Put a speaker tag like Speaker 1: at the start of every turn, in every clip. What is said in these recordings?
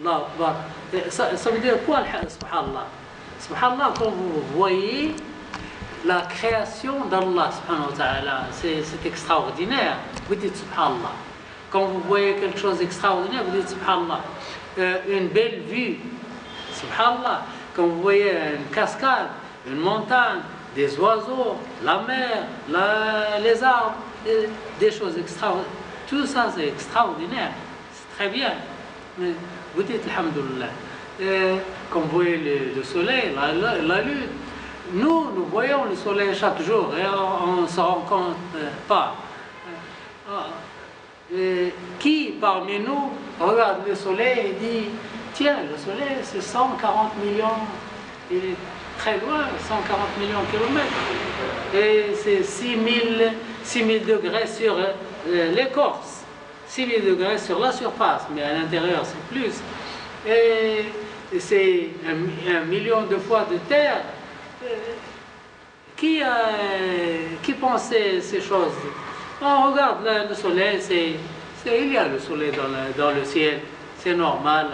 Speaker 1: Allah Akbar. Ça veut dire quoi, subhanallah? Subhanallah, quand vous voyez la création d'Allah, subhanahu wa ta'ala, c'est extraordinaire. Vous dites subhanallah. Quand vous voyez quelque chose d'extraordinaire, vous dites subhanallah. Une belle vue, subhanallah. Quand vous voyez une cascade, une montagne, des oiseaux, la mer, les arbres, des choses extraordinaires. Tout ça, c'est extraordinaire. C'est très bien. Mais vous dites alhamdoulilah. Quand vous voyez le soleil, la lune, nous voyons le soleil chaque jour et on ne se rend compte pas. Qui parmi nous regarde le soleil et dit tiens, le soleil c'est 140 millions, il est très loin, 140 millions de kilomètres, et c'est 6000 degrés sur l'écorce, 6000 degrés sur la surface, mais à l'intérieur c'est plus, et c'est 1 million de fois de terre. Qui pensait ces choses? On regarde le soleil, il y a le soleil dans le ciel, c'est normal.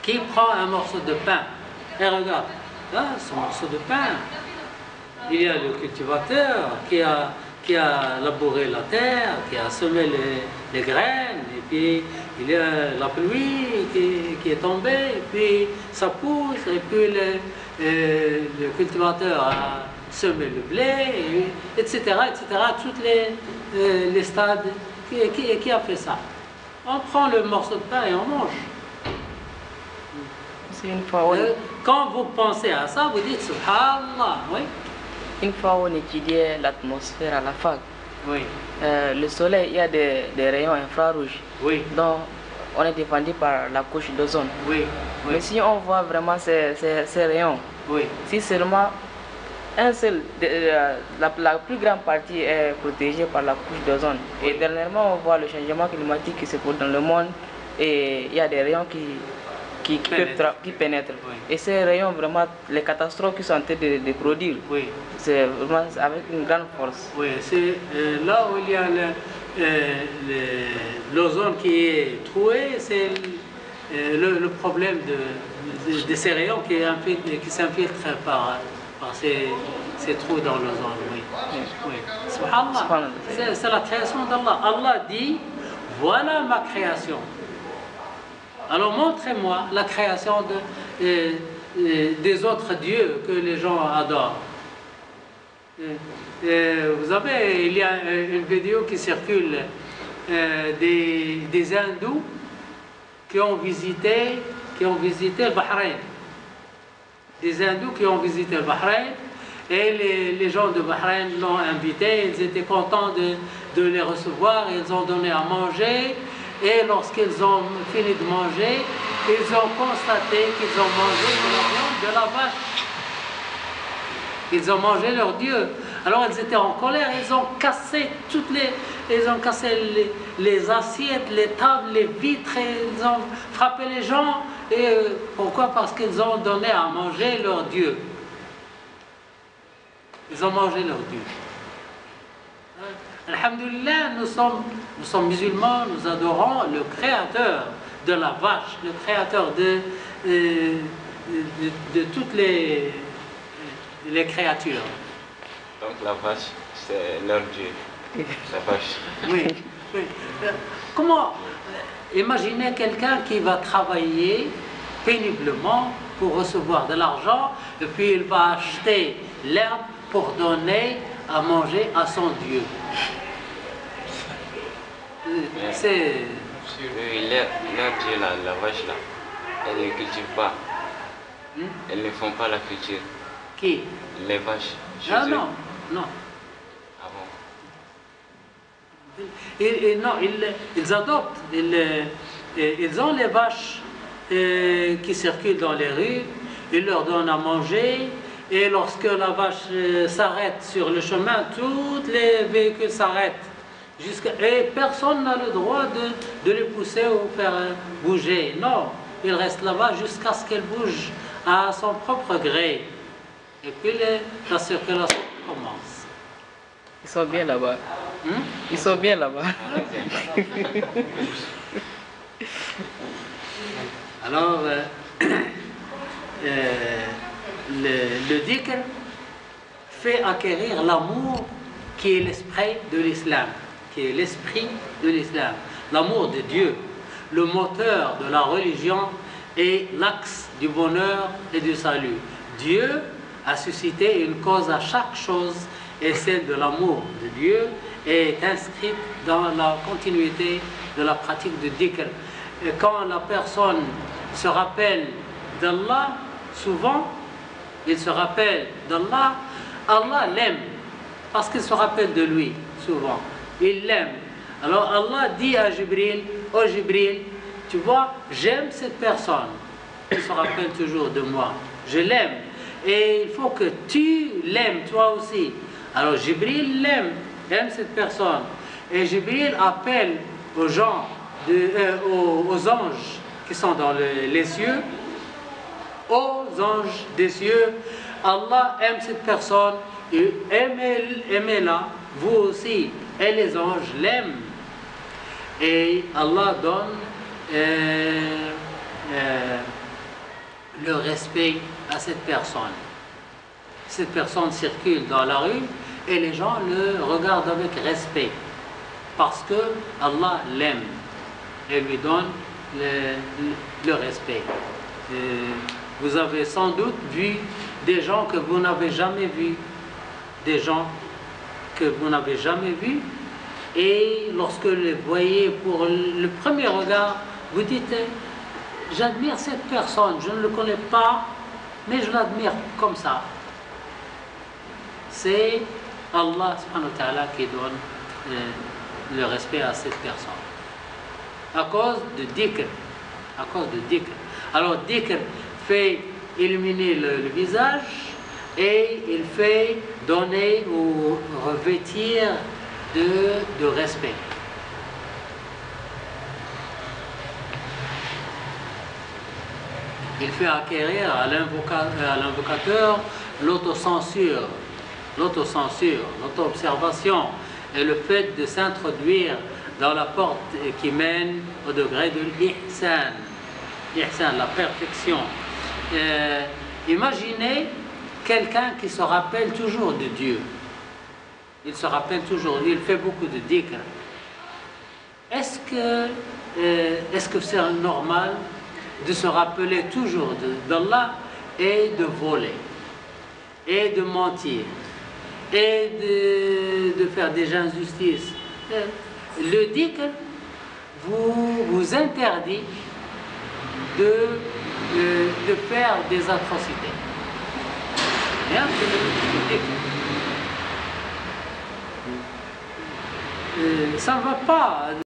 Speaker 1: Qui prend un morceau de pain et regarde, ce morceau de pain, il y a le cultivateur qui a labouré la terre, qui a semé les graines, et puis il y a la pluie qui est tombée, et puis ça pousse, et puis le cultivateur a semé le blé, etc., tous les stades. Qui a fait ça? On prend le morceau de pain et on mange.
Speaker 2: C'est une fois
Speaker 1: quand vous pensez à ça, vous dites subhanallah, oui.
Speaker 2: Une fois on étudiait l'atmosphère à la fac.
Speaker 1: Oui.
Speaker 2: Le soleil, il y a des rayons infrarouges.
Speaker 1: Oui.
Speaker 2: Donc on est défendu par la couche d'ozone.
Speaker 1: Oui. Oui.
Speaker 2: Mais si on voit vraiment ces rayons,
Speaker 1: oui.
Speaker 2: Si seulement un seul, la plus grande partie est protégée par la couche d'ozone. Oui. Et dernièrement, on voit le changement climatique qui se produit dans le monde et il y a des rayons qui pénètrent. Oui. Et ces rayons, vraiment, les catastrophes qui sont en train de produire, oui. C'est vraiment avec une grande force.
Speaker 1: Oui, c'est là où il y a l'ozone qui est troué, c'est le problème de ces rayons qui s'infiltrent par ces trous dans l'ozone. Oui. Oui. Subhanallah. C'est la création d'Allah. Allah dit, voilà ma création. Alors montrez-moi la création des autres dieux que les gens adorent. Vous savez, il y a une vidéo qui circule des hindous qui ont visité le Bahreïn. Des hindous qui ont visité le Bahreïn et les gens de Bahreïn l'ont invité, ils étaient contents de les recevoir, ils ont donné à manger. Et lorsqu'ils ont fini de manger, ils ont constaté qu'ils ont mangé de la viande de la vache. Ils ont mangé leur Dieu. Alors ils étaient en colère, ils ont cassé les assiettes, les tables, les vitres, et ils ont frappé les gens. Et pourquoi? Parce qu'ils ont donné à manger leur Dieu. Ils ont mangé leur Dieu. Alhamdulillah, nous sommes musulmans, nous adorons le créateur de la vache, le créateur de toutes les créatures.
Speaker 3: Donc la vache, c'est leur Dieu, la vache.
Speaker 1: Oui, oui. Comment imaginer quelqu'un qui va travailler péniblement pour recevoir de l'argent et puis il va acheter l'herbe pour donner à manger à son Dieu. C'est...
Speaker 3: Leur Dieu, la vache là, elle ne cultive pas. Elles ne font pas la culture.
Speaker 1: Qui?
Speaker 3: Les vaches.
Speaker 1: Non.
Speaker 3: Ah bon?
Speaker 1: Non, ils adoptent. Ils ont les vaches qui circulent dans les rues. Ils leur donnent à manger. Et lorsque la vache s'arrête sur le chemin, tous les véhicules s'arrêtent. Et personne n'a le droit de les pousser ou faire bouger. Non, il reste là-bas jusqu'à ce qu'elle bouge à son propre gré. Et puis la circulation commence.
Speaker 2: Ils sont bien là-bas. Ils sont bien là-bas.
Speaker 1: Alors, le dhikr fait acquérir l'amour qui est l'esprit de l'islam, qui est l'esprit de l'islam, l'amour de Dieu, le moteur de la religion et l'axe du bonheur et du salut. Dieu a suscité une cause à chaque chose et celle de l'amour de Dieu est inscrite dans la continuité de la pratique du dhikr. Et quand la personne se rappelle d'Allah, souvent, il se rappelle d'Allah, Allah l'aime, parce qu'il se rappelle de lui, souvent. Il l'aime. Alors Allah dit à Jibril, oh Jibril, tu vois, j'aime cette personne. Il se rappelle toujours de moi. Je l'aime. Et il faut que tu l'aimes, toi aussi. Alors Jibril l'aime, aime cette personne. Et Jibril appelle aux gens, aux anges qui sont dans les cieux, aux anges des cieux, Allah aime cette personne, et aimez-la, vous aussi, et les anges l'aiment. Et Allah donne le respect à cette personne. Cette personne circule dans la rue et les gens le regardent avec respect parce que Allah l'aime et lui donne le respect. Vous avez sans doute vu des gens que vous n'avez jamais vus, des gens que vous n'avez jamais vus, et lorsque vous les voyez pour le premier regard, vous dites j'admire cette personne, je ne le connais pas, mais je l'admire comme ça. C'est Allah subhanahu wa ta'ala qui donne le respect à cette personne. À cause de dhikr. À cause de dhikr. Alors dhikr fait illuminer le visage et il fait donner ou revêtir de respect. Il fait acquérir à l'invocateur l'autocensure, l'auto-observation et le fait de s'introduire dans la porte qui mène au degré de l'ihsan. L'ihsan, la perfection. Imaginez quelqu'un qui se rappelle toujours de Dieu. Il se rappelle toujours, il fait beaucoup de dhikr. Est-ce que c'est normal de se rappeler toujours d'Allah et de voler, et de mentir, et de faire des injustices? Le dhikr vous interdit de faire des atrocités. Rien que le dhikr. Ça ne va pas.